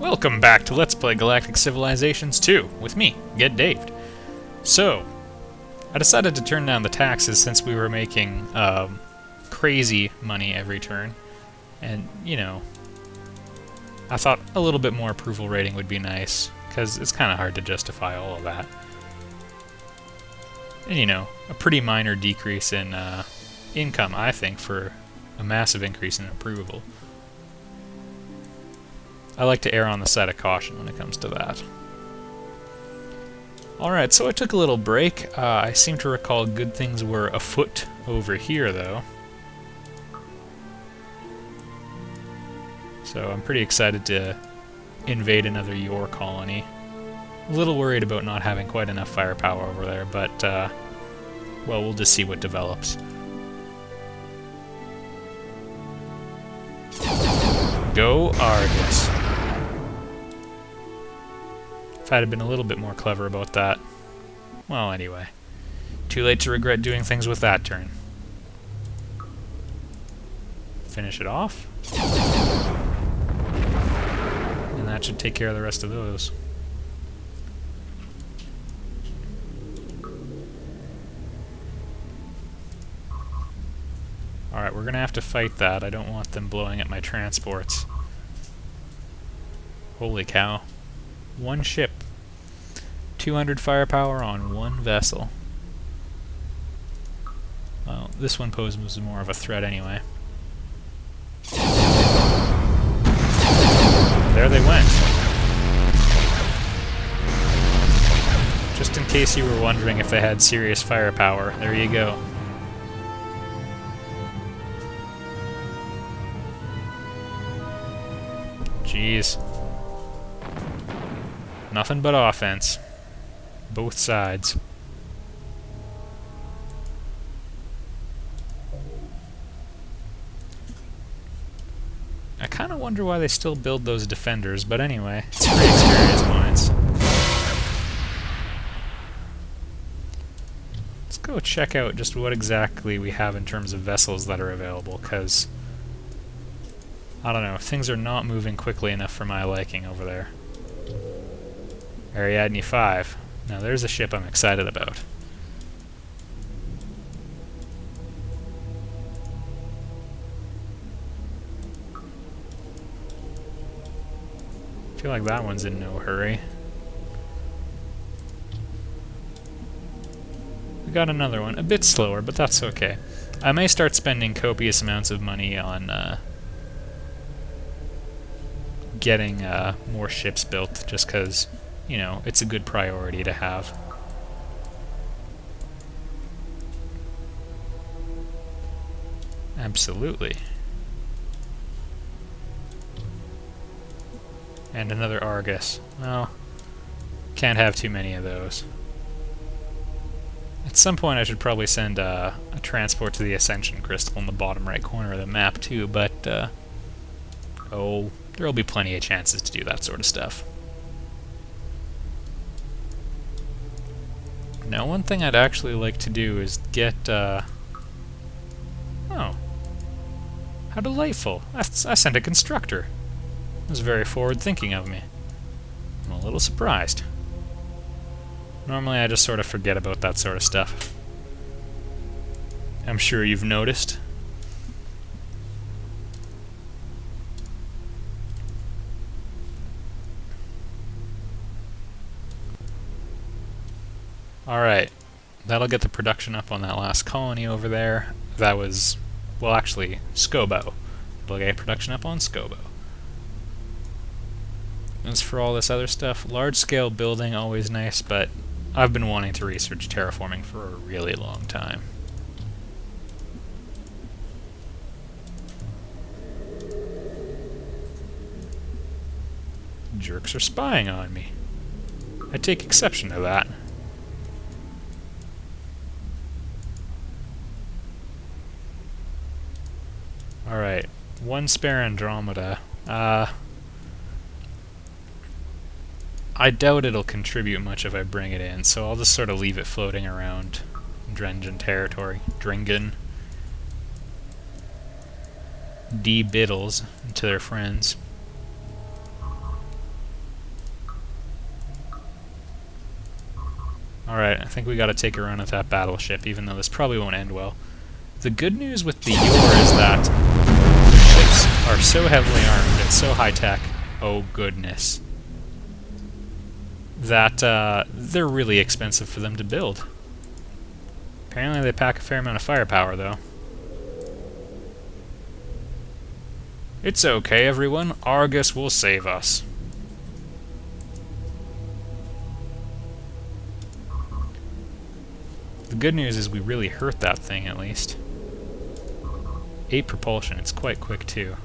Welcome back to Let's Play Galactic Civilizations 2, with me, Get Daved. So, I decided to turn down the taxes since we were making crazy money every turn, and, you know, I thought a little bit more approval rating would be nice, because it's kind of hard to justify all of that. And, you know, a pretty minor decrease in income, I think, for a massive increase in approval. I like to err on the side of caution when it comes to that. Alright, so I took a little break. I seem to recall good things were afoot over here, though. So I'm pretty excited to invade another Yor colony. A little worried about not having quite enough firepower over there, but, well, we'll just see what develops. Go Argus. If I'd have been a little bit more clever about that. Well, anyway. Too late to regret doing things with that turn. Finish it off. And that should take care of the rest of those. Alright, we're gonna have to fight that. I don't want them blowing up my transports. Holy cow. One ship. 200 firepower on one vessel. Well, this one poses more of a threat anyway. There they went. Just in case you were wondering if they had serious firepower, there you go. Jeez. Nothing but offense. Both sides. I kind of wonder why they still build those defenders, but anyway, it's free experience points. Let's go check out just what exactly we have in terms of vessels that are available, because I don't know, things are not moving quickly enough for my liking over there. Ariadne 5. Now there's a ship I'm excited about. I feel like that one's in no hurry. We got another one, a bit slower, but that's okay. I may start spending copious amounts of money on getting more ships built, just because, you know, it's a good priority to have. Absolutely. And another Argus. Well, can't have too many of those. At some point I should probably send a transport to the Ascension Crystal in the bottom right corner of the map too, but oh, there'll be plenty of chances to do that sort of stuff. Now, one thing I'd actually like to do is get, oh. How delightful. I sent a constructor. It was very forward-thinking of me. I'm a little surprised. Normally I just sort of forget about that sort of stuff. I'm sure you've noticed. Alright, that'll get the production up on that last colony over there. That was, well, actually, Scobo. It'll get production up on Scobo. As for all this other stuff, large-scale building, always nice, but I've been wanting to research terraforming for a really long time. Jerks are spying on me. I take exception to that. Alright, one spare Andromeda. I doubt it'll contribute much if I bring it in, so I'll just sort of leave it floating around Drengen territory. Dringen. D-Biddles to their friends. Alright, I think we gotta take a run at that battleship, even though this probably won't end well. The good news with the Yor is that the ships are so heavily armed and so high-tech, oh goodness, that they're really expensive for them to build. Apparently they pack a fair amount of firepower, though. It's okay, everyone. Argus will save us. The good news is we really hurt that thing, at least. 8 propulsion. It's quite quick, too.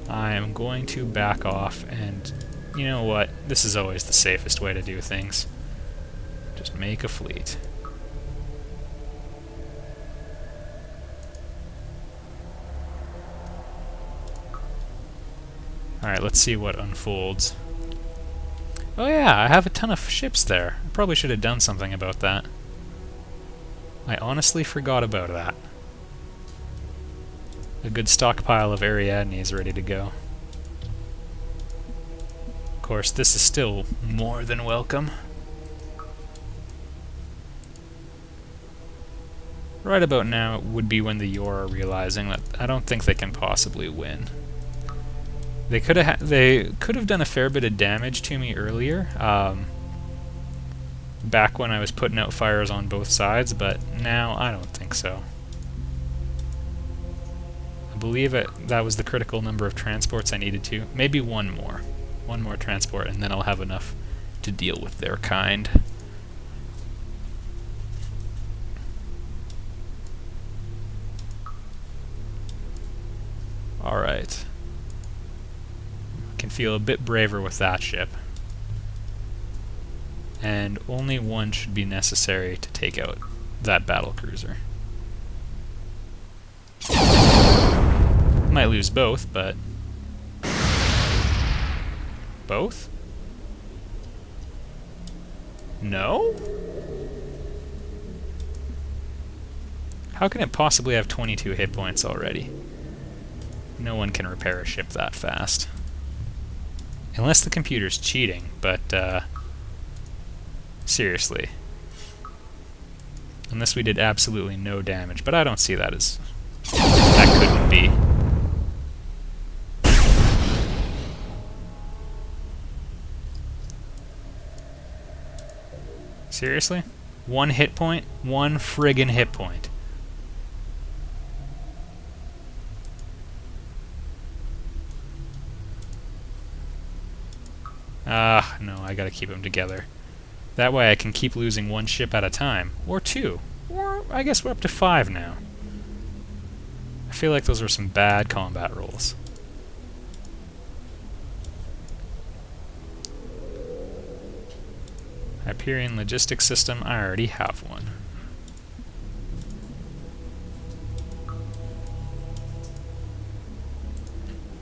I am going to back off, and you know what? This is always the safest way to do things. Just make a fleet. Alright, let's see what unfolds. Oh yeah, I have a ton of ships there. I probably should have done something about that. I honestly forgot about that. A good stockpile of Ariadne is ready to go. Of course, this is still more than welcome. Right about now would be when the Yor are realizing that I don't think they can possibly win. They could have done a fair bit of damage to me earlier, back when I was putting out fires on both sides, but now I don't think so. I believe that was the critical number of transports I needed to. Maybe one more transport, and then I'll have enough to deal with their kind. Alright. Can feel a bit braver with that ship. And only one should be necessary to take out that battlecruiser. Might lose both, but... Both? No? How can it possibly have 22 hit points already? No one can repair a ship that fast. Unless the computer's cheating, but, seriously. Unless we did absolutely no damage, but I don't see that as... That couldn't be. Seriously? 1 hit point? 1 friggin' hit point. No, I gotta keep them together. That way I can keep losing 1 ship at a time. Or 2. Or, I guess we're up to 5 now. I feel like those are some bad combat rolls. Hyperion Logistics System, I already have one.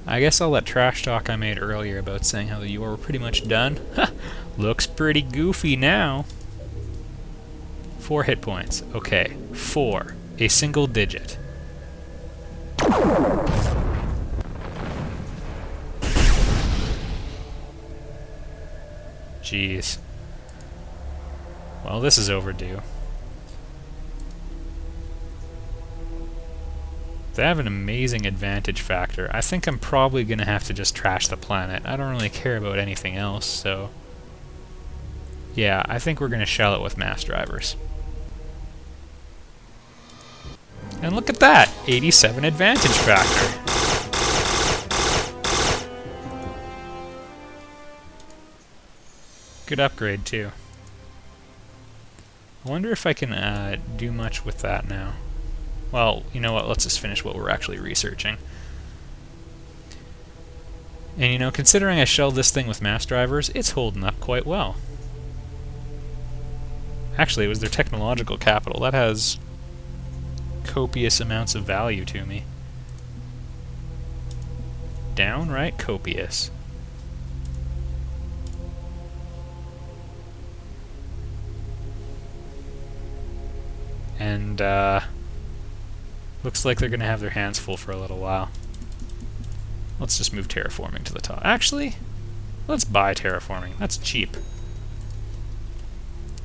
I guess all that trash talk I made earlier about saying how the Yor were pretty much done, looks pretty goofy now. 4 hit points. Okay, 4. A single digit. Jeez. Well, this is overdue. They have an amazing advantage factor. I think I'm probably going to have to just trash the planet. I don't really care about anything else, so... Yeah, I think we're going to shell it with mass drivers. And look at that! 87 advantage factor! Good upgrade, too. I wonder if I can do much with that now. Well, you know what, let's just finish what we're actually researching. And you know, considering I shelled this thing with mass drivers, it's holding up quite well. Actually, it was their technological capital. That has copious amounts of value to me. Downright copious. And, looks like they're going to have their hands full for a little while. Let's just move terraforming to the top. Actually, let's buy terraforming. That's cheap.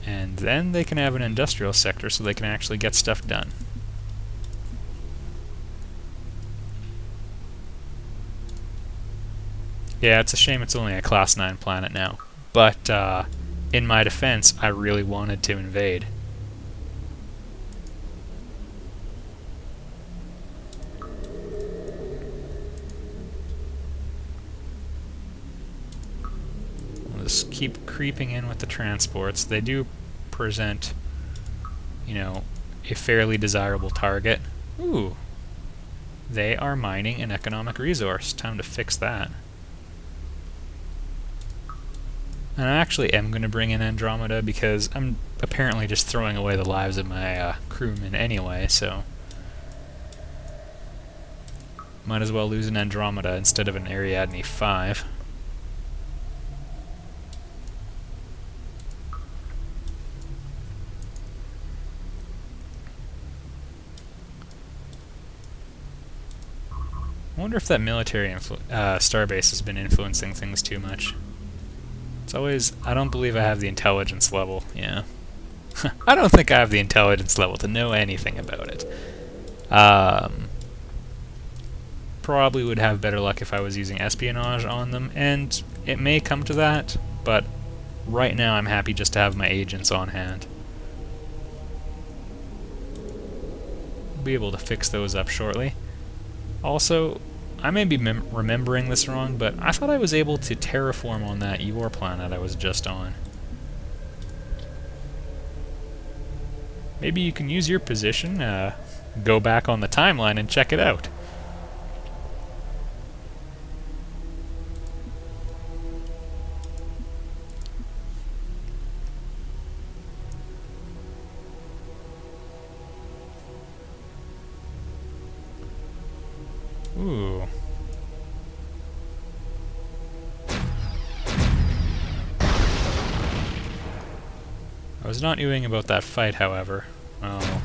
And then they can have an industrial sector so they can actually get stuff done. Yeah, it's a shame it's only a Class 9 planet now. But, in my defense, I really wanted to invade. We'll just keep creeping in with the transports. They do present, you know, a fairly desirable target. Ooh. They are mining an economic resource. Time to fix that. And I actually am going to bring in Andromeda because I'm apparently just throwing away the lives of my crewmen anyway, so might as well lose an Andromeda instead of an Ariadne 5. I wonder if that military starbase has been influencing things too much. It's always, I don't believe I have the intelligence level, yeah. I don't think I have the intelligence level to know anything about it. Probably would have better luck if I was using espionage on them, and it may come to that, but right now I'm happy just to have my agents on hand. I'll be able to fix those up shortly. Also, I may be remembering this wrong, but I thought I was able to terraform on that Yor planet I was just on. Maybe you can use your position, go back on the timeline and check it out. Ooh. I was not knowing about that fight, however. Oh.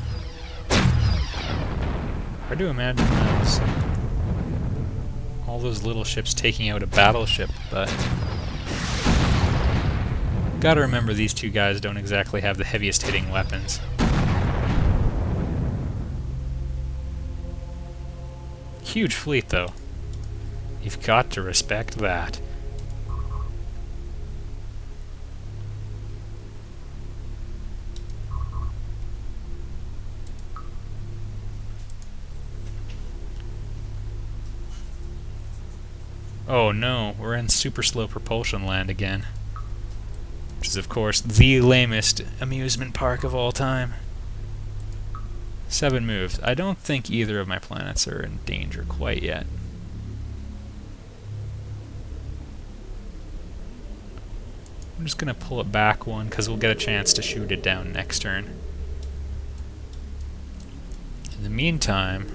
Hard to imagine all those little ships taking out a battleship, but gotta remember these two guys don't exactly have the heaviest hitting weapons. Huge fleet, though. You've got to respect that. Oh no, we're in super slow propulsion land again. Which is, of course, the lamest amusement park of all time. 7 moves. I don't think either of my planets are in danger quite yet. I'm just going to pull it back one because we'll get a chance to shoot it down next turn. In the meantime,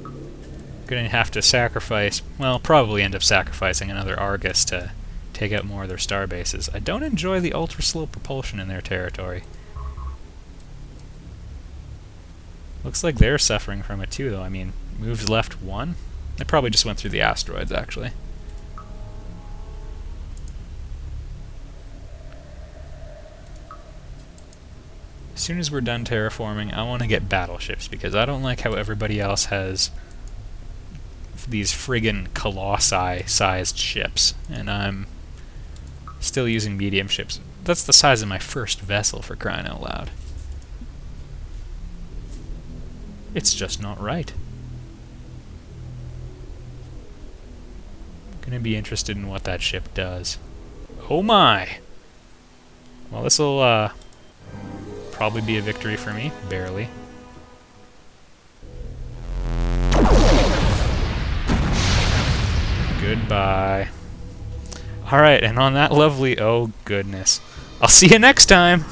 I'm going to have to sacrifice, well, probably end up sacrificing another Argus to take out more of their star bases. I don't enjoy the ultra-slow propulsion in their territory. Looks like they're suffering from it too, though. I mean, moves left 1? They probably just went through the asteroids, actually. As soon as we're done terraforming, I want to get battleships, because I don't like how everybody else has these friggin' colossi-sized ships, and I'm still using medium ships. That's the size of my first vessel, for crying out loud. It's just not right. I'm gonna be interested in what that ship does. Oh my! Well, this'll probably be a victory for me, barely. Goodbye. Alright, and on that lovely, oh goodness. I'll see you next time!